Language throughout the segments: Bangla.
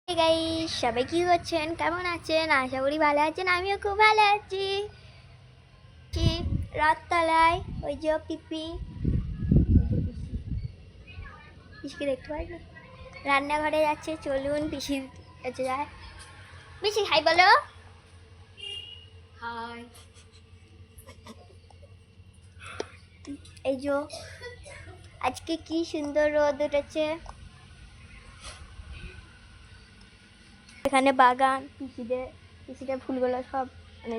গাইস, সবাই কি করছেন, কেমন আছেন? আশা করি ভালো আছেন। আমিও খুব ভালো আছি। রাততলায় ওই যে পিসিকে দেখতে পাই না, রান্নাঘরে যাচ্ছে। চলুন পিসির কাছে যায়। পিসি হাই বলো। হাই। এই যে আজকে কি সুন্দর রোদ উঠেছে। এখানে বাগান, পিসিদের ফুলগুলো সব মানে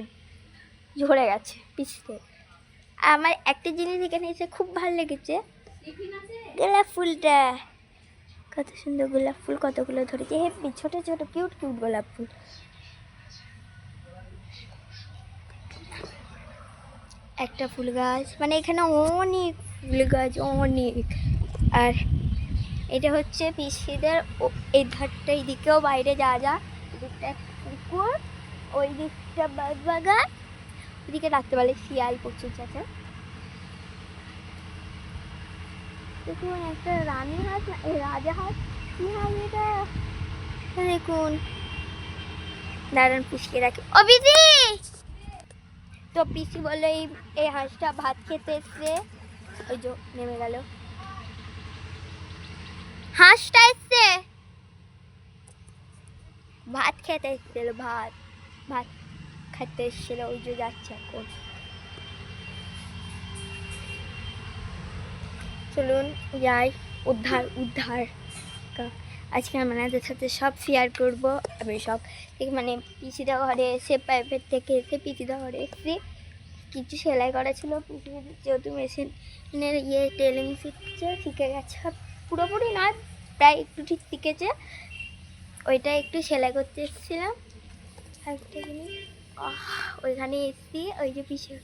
ঝরে গেছে পিসিতে। আমার একটা জিনিস এখানে এসে খুব ভালো লেগেছে, গোলাপ ফুলটা। কত সুন্দর গোলাপ ফুল, কতগুলো ধরেছে। হেপি ছোট ছোট কিউট কিউট গোলাপ ফুল। একটা ফুল গাছ, মানে এখানে অনেক ফুল গাছ, অনেক। আর এটা হচ্ছে পিসিদের এই ধারটা, এই দিকেও বাইরে যা এদিকটা পুকুর, ওই দিকটা বাগান, ওইদিকে রাখতে পারলে শিয়াল প্রচুর আছে। দেখুন একটা রানী হাঁস না, এই রাজা হাঁস, কি হাঁস এটা দেখুন। দাঁড়ান পিসিকে রাখি। ও পিসি, তো পিসি বললো এই হাঁসটা ভাত খেতে এসছে। ওই যে নেমে গেল, হাঁসটা এসছে ভাত খেতে এসছিল, ভাত ভাত খেতে এসছিল। ওই যে যাচ্ছে এখন। চলুন যাই। উদ্ধার উদ্ধার আজকে আপনাদের সাথে সব শেয়ার করব। আমি সব মানে পিসিদা ঘরে এসে, প্রাইভেট থেকে এসে পিসিদা ঘরে এসেছি। কিছু সেলাই করা ছিল, পিসি যেহেতু মেশিনের টেলিং শিখে গেছে, পুরোপুরি নয়, প্রায় একটু ঠিক শিখেছে। ওইটা একটু সেলাই করতে এসেছিলাম। একটা জিনিস ওইখানে এসেছি, ওই যে পিসির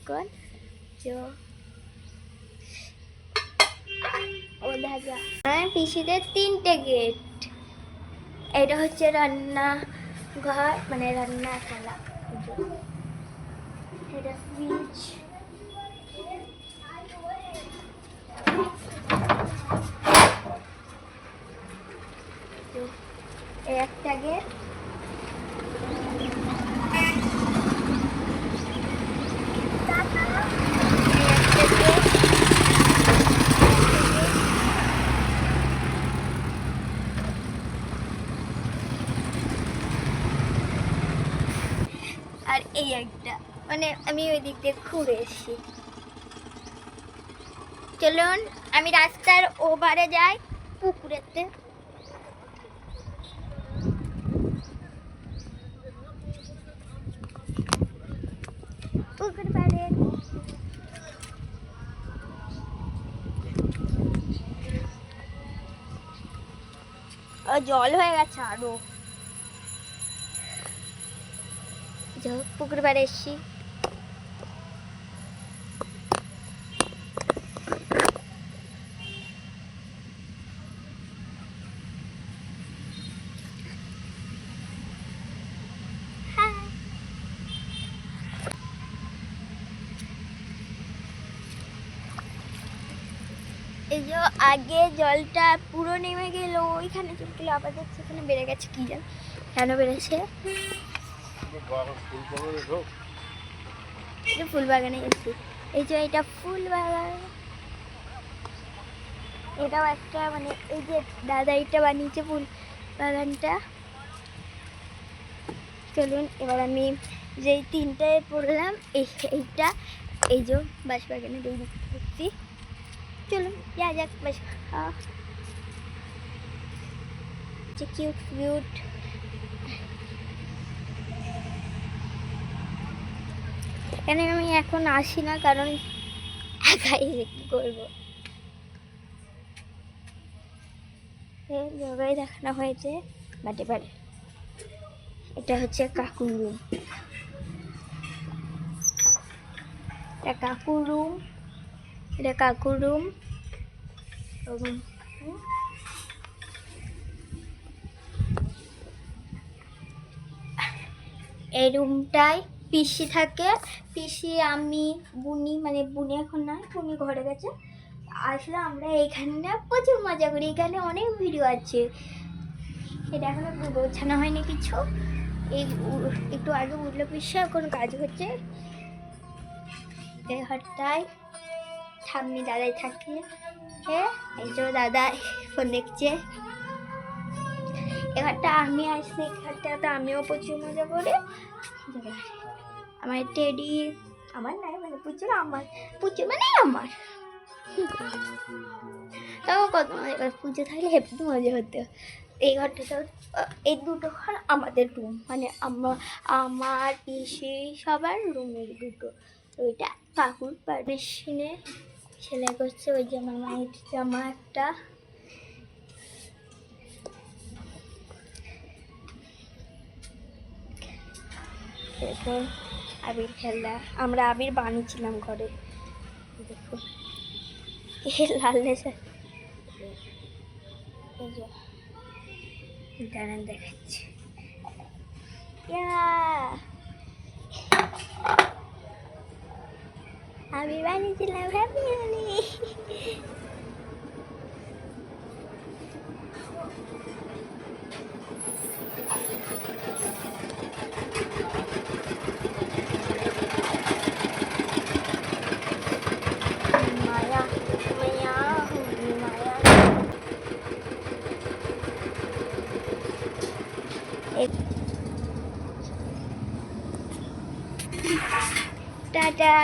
ও দেখা। হ্যাঁ, পিসিদের 3টে গেট। এটা হচ্ছে রান্না ঘর, মানে রান্না খেলা। এটা ফ্রিজ, একটা গেট। আর এই একটা, মানে আমি ওই দিক দিয়ে ঘুরে এসেছি। চলুন আমি রাস্তার ওপারে যাই, পুকুরেতে। পুকুর পাড়ে জল হয়ে গেছে আরো। পুকুর পাড়ে এসছি। এই যে আগে জলটা পুরো নেমে গেল, ওইখানে চলে গেলো, আবার দেখছি এখানে বেড়ে গেছে। কি জানি কেন বেড়েছে। ফুল বাগানে গেছি। এই যে এটা ফুল বাগান, এটাও একটা, মানে এই যে দাদা এটা বানিয়েছে ফুল বাগানটা। চলুন এবার আমি যেই 3টায় পড়লাম, এইটা এই যে বাঁশ বাগানে এই দিকটা করছি। চলুন যা যাক বাঁশ। Cute cute. এখানে আমি এখন আসি না, কারণ একাই কি করবো। জায়গায় দেখানো হয়েছে বাটে বাটে। এটা হচ্ছে কাকুর রুম, এটা কাকুর রুম, এটা কাকুর রুম। এই রুমটায় পিসি থাকে। পিসি, আমি, বুনি, মানে বুনি এখন না, বুনি ঘরে গেছে। আসলে আমরা এইখানে প্রচুর মজা করি, এখানে অনেক ভিডিও আছে। এটা এখনো গোছানো হয়নি কিছু। এই একটু আগে উঠলো পিসে এখন কাজ হচ্ছে। এই ঘরটায় ঠাম্মি দাদাই থাকে। হ্যাঁ, এই যে দাদা ফোন দেখছে। এ ঘরটা আমি আসলে এই ঘরটা তো আমিও প্রচুর মজা করি। আমার টেডি আমার নাই, মানে পুচুর আমার, পুচুর মানে আমার। তাও কত মজা, পুজো থাকলে হেঁটে মজা হতো। এই ঘরটা তো, এই দুটো ঘর আমাদের রুম, মানে আমার পিসি সবার রুমের দুটো। ওইটা কাকুর পারমিশনে সেলাই করছে। ওই যে আমার মায়ের জামা একটা। এরপর আবির খেলা, আমরা আবির বানিয়েছিলাম ঘরে। দেখুন লাল নেশা, এই যে দাঁড়ান দেখাচ্ছি। আমি বানিয়েছিলাম হ্যাপি হোলি। মায়া মায়া হোলি মায়া। টাটা।